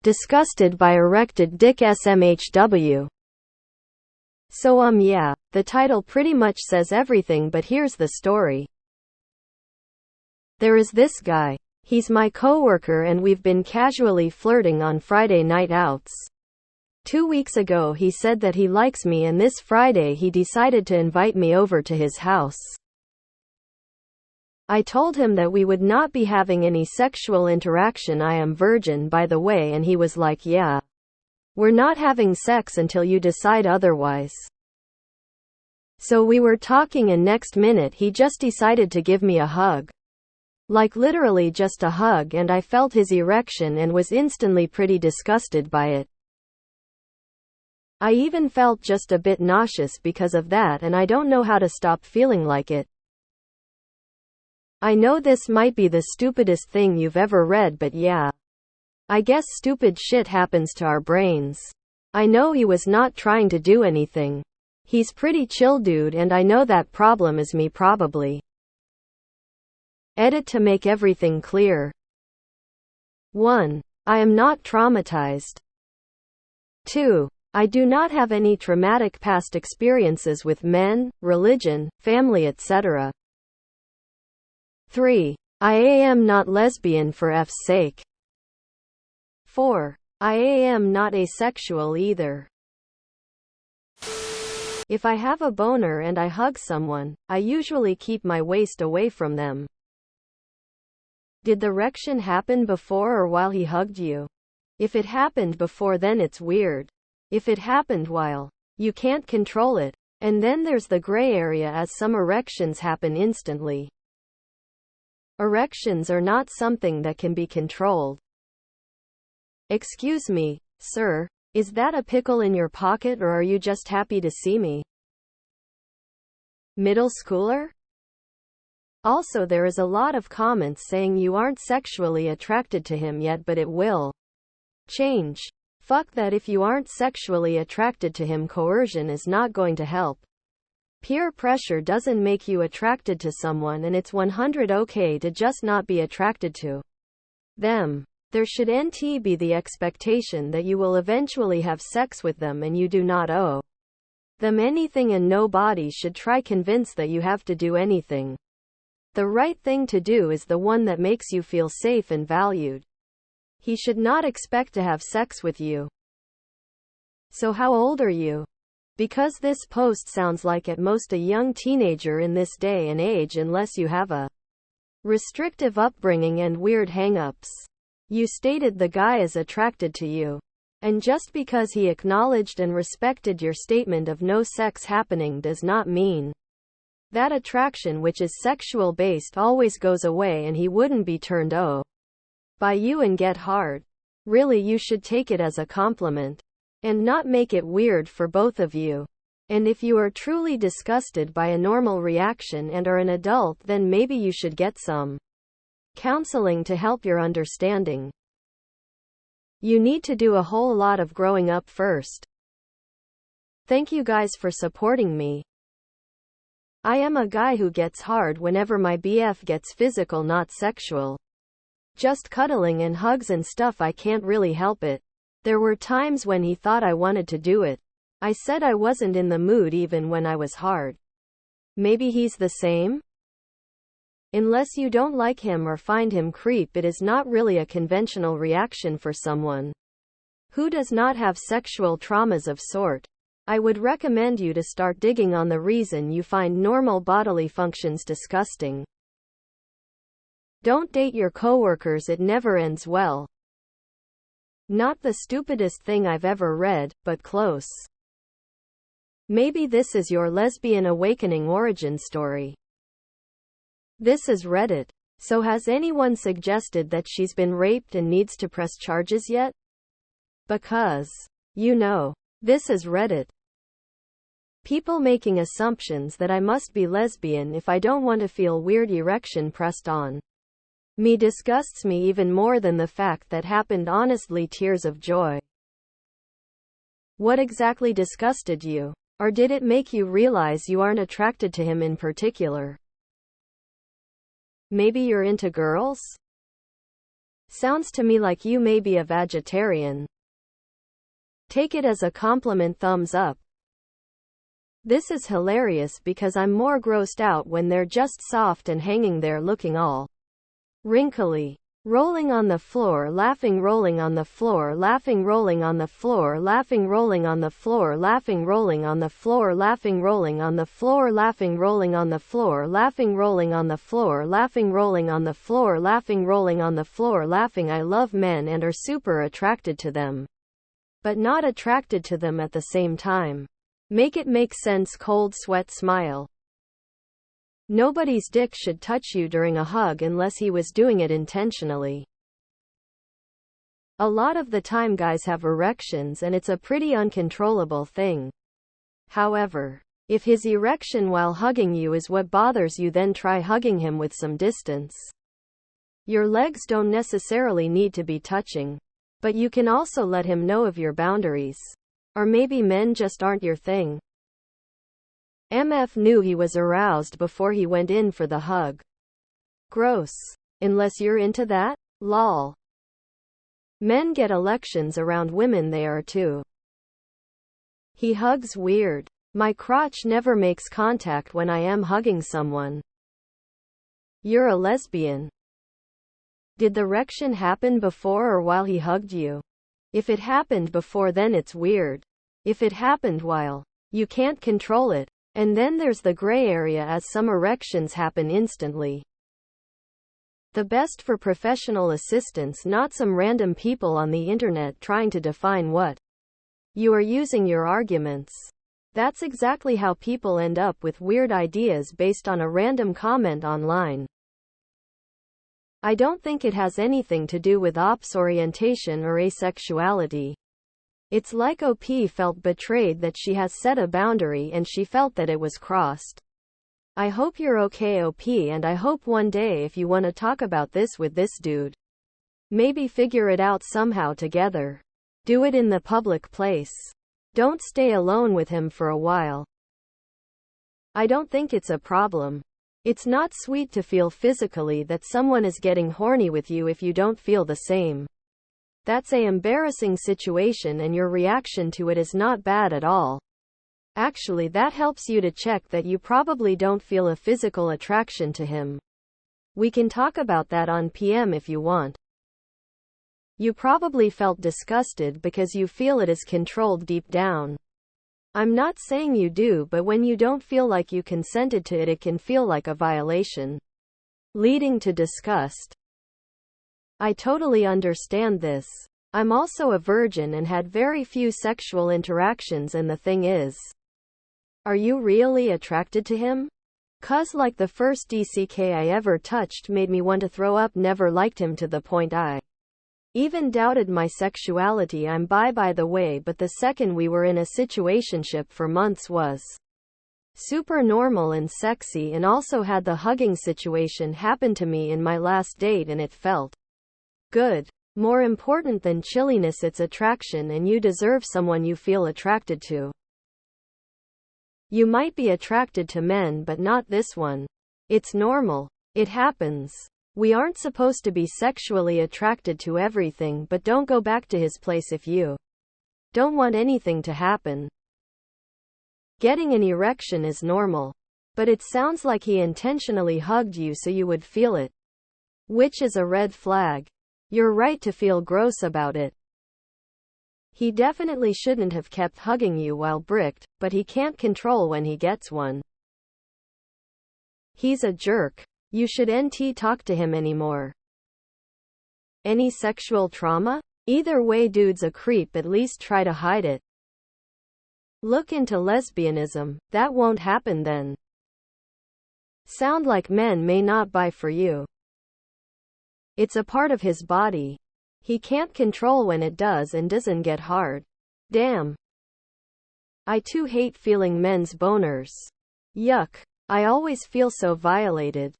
Disgusted by erected dick smhw. So yeah, the title pretty much says everything, but here's the story. There is this guy. He's my coworker and we've been casually flirting on Friday night outs. 2 weeks ago he said that he likes me, and this Friday he decided to invite me over to his house. I told him that we would not be having any sexual interaction. I am virgin, by the way, and he was like, yeah. We're not having sex until you decide otherwise. So we were talking, and next minute he just decided to give me a hug. Like literally just a hug, and I felt his erection and was instantly pretty disgusted by it. I even felt just a bit nauseous because of that, and I don't know how to stop feeling like it. I know this might be the stupidest thing you've ever read, but yeah. I guess stupid shit happens to our brains. I know he was not trying to do anything. He's pretty chill dude, and I know that problem is me probably. Edit to make everything clear. 1. I am not traumatized. 2. I do not have any traumatic past experiences with men, religion, family, etc. 3. I am not lesbian for F's sake. 4. I am not asexual either. If I have a boner and I hug someone, I usually keep my waist away from them. Did the erection happen before or while he hugged you? If it happened before, then it's weird. If it happened while, you can't control it. And then there's the gray area, as some erections happen instantly. Erections are not something that can be controlled. Excuse me, sir, is that a pickle in your pocket, or are you just happy to see me? Middle schooler? Also, there is a lot of comments saying you aren't sexually attracted to him yet, but it will change. Fuck that. If you aren't sexually attracted to him, coercion is not going to help. Peer pressure doesn't make you attracted to someone, and it's 100% okay to just not be attracted to them. There should be the expectation that you will eventually have sex with them, and you do not owe them anything, and nobody should try convince that you have to do anything. The right thing to do is the one that makes you feel safe and valued. He should not expect to have sex with you. So how old are you? Because this post sounds like at most a young teenager in this day and age, unless you have a restrictive upbringing and weird hang-ups. You stated the guy is attracted to you. And just because he acknowledged and respected your statement of no sex happening does not mean that attraction, which is sexual based, always goes away and he wouldn't be turned on by you and get hard. Really, you should take it as a compliment and not make it weird for both of you. And if you are truly disgusted by a normal reaction and are an adult, then maybe you should get some counseling to help your understanding. You need to do a whole lot of growing up first. Thank you guys for supporting me. I am a guy who gets hard whenever my BF gets physical, not sexual. Just cuddling and hugs and stuff. I can't really help it. There were times when he thought I wanted to do it. I said I wasn't in the mood even when I was hard. Maybe he's the same? Unless you don't like him or find him creep, it is not really a conventional reaction for someone who does not have sexual traumas of sort. I would recommend you to start digging on the reason you find normal bodily functions disgusting. Don't date your coworkers, it never ends well. Not the stupidest thing I've ever read, but close. Maybe this is your lesbian awakening origin story. This is Reddit. So has anyone suggested that she's been raped and needs to press charges yet? Because, this is Reddit. People making assumptions that I must be lesbian if I don't want to feel weird erection pressed on me disgusts me even more than the fact that happened. Honestly, tears of joy. What exactly disgusted you? Or did it make you realize you aren't attracted to him in particular? Maybe you're into girls? Sounds to me like you may be a vegetarian. Take it as a compliment. Thumbs up. This is hilarious because I'm more grossed out when they're just soft and hanging there looking all wrinkly. Rolling on the floor, laughing, rolling on the floor, laughing, rolling on the floor, laughing, rolling on the floor, laughing, rolling on the floor, laughing, rolling on the floor, laughing, rolling on the floor, laughing, rolling on the floor, laughing, rolling on the floor, laughing, rolling on the floor, laughing. I love men and are super attracted to them, but not attracted to them at the same time. Make it make sense. Cold sweat smile. Nobody's dick should touch you during a hug unless he was doing it intentionally. A lot of the time guys have erections and it's a pretty uncontrollable thing. However, if his erection while hugging you is what bothers you, then try hugging him with some distance. Your legs don't necessarily need to be touching, but you can also let him know of your boundaries. Or maybe men just aren't your thing. MF knew he was aroused before he went in for the hug. Gross. Unless you're into that? Lol. Men get elections around women, they are too. He hugs weird. My crotch never makes contact when I am hugging someone. You're a lesbian. Did the erection happen before or while he hugged you? If it happened before, then it's weird. If it happened while, you can't control it. And then there's the gray area, as some erections happen instantly. The best for professional assistance, not some random people on the internet trying to define what you are using your arguments. That's exactly how people end up with weird ideas based on a random comment online. I don't think it has anything to do with ops orientation or asexuality. It's like OP felt betrayed that she has set a boundary and she felt that it was crossed. I hope you're okay, OP, and I hope one day if you want to talk about this with this dude, maybe figure it out somehow together. Do it in the public place. Don't stay alone with him for a while. I don't think it's a problem. It's not sweet to feel physically that someone is getting horny with you if you don't feel the same. That's an embarrassing situation and your reaction to it is not bad at all. Actually, that helps you to check that you probably don't feel a physical attraction to him. We can talk about that on PM if you want. You probably felt disgusted because you feel it is controlled deep down. I'm not saying you do, but when you don't feel like you consented to it, it can feel like a violation, leading to disgust. I totally understand this. I'm also a virgin and had very few sexual interactions, and the thing is, are you really attracted to him? 'Cause like the first DCK I ever touched made me want to throw up. Never liked him to the point I even doubted my sexuality. I'm bi, by the way, but the second we were in a situationship for months was super normal and sexy, and also had the hugging situation happen to me in my last date and it felt good. More important than chilliness, it's attraction, and you deserve someone you feel attracted to. You might be attracted to men, but not this one. It's normal. It happens. We aren't supposed to be sexually attracted to everything, but don't go back to his place if you don't want anything to happen. Getting an erection is normal, but it sounds like he intentionally hugged you so you would feel it, which is a red flag. You're right to feel gross about it. He definitely shouldn't have kept hugging you while bricked, but he can't control when he gets one. He's a jerk. You should NT talk to him anymore. Any sexual trauma? Either way, dude's a creep. At least try to hide it. Look into lesbianism. That won't happen then. Sound like men may not buy for you. It's a part of his body. He can't control when it does and doesn't get hard. Damn. I too hate feeling men's boners. Yuck. I always feel so violated.